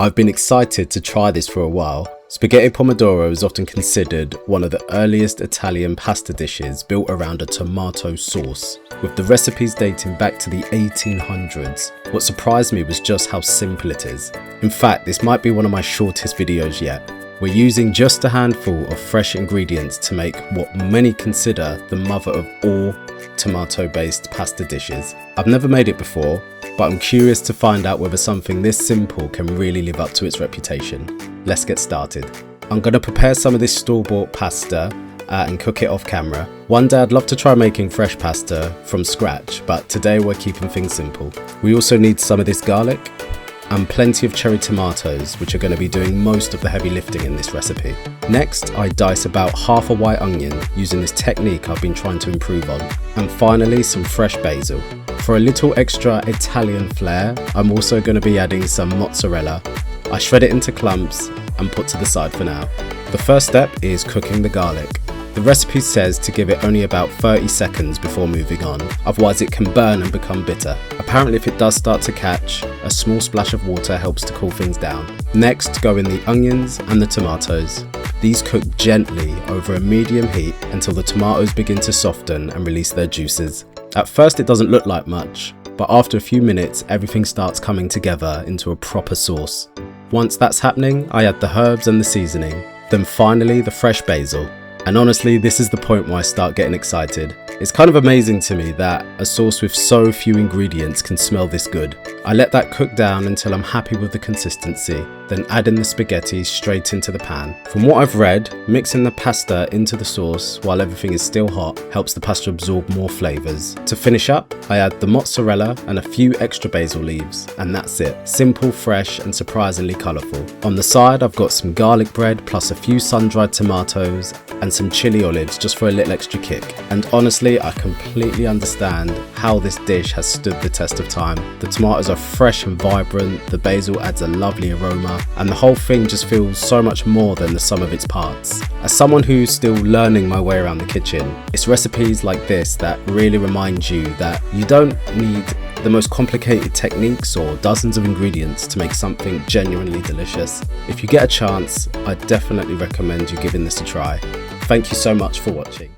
I've been excited to try this for a while. Spaghetti Pomodoro is often considered one of the earliest Italian pasta dishes built around a tomato sauce, with the recipes dating back to the 1800s. What surprised me was just how simple it is. In fact, this might be one of my shortest videos yet. We're using just a handful of fresh ingredients to make what many consider the mother of all tomato-based pasta dishes. I've never made it before, but I'm curious to find out whether something this simple can really live up to its reputation. Let's get started. I'm going to prepare some of this store-bought pasta and cook it off camera. One day I'd love to try making fresh pasta from scratch, but today we're keeping things simple. We also need some of this garlic and plenty of cherry tomatoes, which are going to be doing most of the heavy lifting in this recipe. Next, I dice about half a white onion using this technique I've been trying to improve on. And finally, some fresh basil. For a little extra Italian flair, I'm also going to be adding some mozzarella. I shred it into clumps and put to the side for now. The first step is cooking the garlic. The recipe says to give it only about 30 seconds before moving on, otherwise it can burn and become bitter. Apparently if it does start to catch, a small splash of water helps to cool things down. Next go in the onions and the tomatoes. These cook gently over a medium heat until the tomatoes begin to soften and release their juices. At first it doesn't look like much, but after a few minutes everything starts coming together into a proper sauce. Once that's happening, I add the herbs and the seasoning, then finally the fresh basil. And honestly, this is the point where I start getting excited. It's kind of amazing to me that a sauce with so few ingredients can smell this good. I let that cook down until I'm happy with the consistency, then add in the spaghetti straight into the pan. From what I've read, mixing the pasta into the sauce while everything is still hot helps the pasta absorb more flavours. To finish up, I add the mozzarella and a few extra basil leaves, and that's it. Simple, fresh and surprisingly colourful. On the side, I've got some garlic bread plus a few sun-dried tomatoes and some chili olives just for a little extra kick. And honestly, I completely understand how this dish has stood the test of time. The tomatoes are fresh and vibrant, the basil adds a lovely aroma, and the whole thing just feels so much more than the sum of its parts. As someone who's still learning my way around the kitchen, it's recipes like this that really remind you that you don't need the most complicated techniques or dozens of ingredients to make something genuinely delicious. If you get a chance, I definitely recommend you giving this a try. Thank you so much for watching.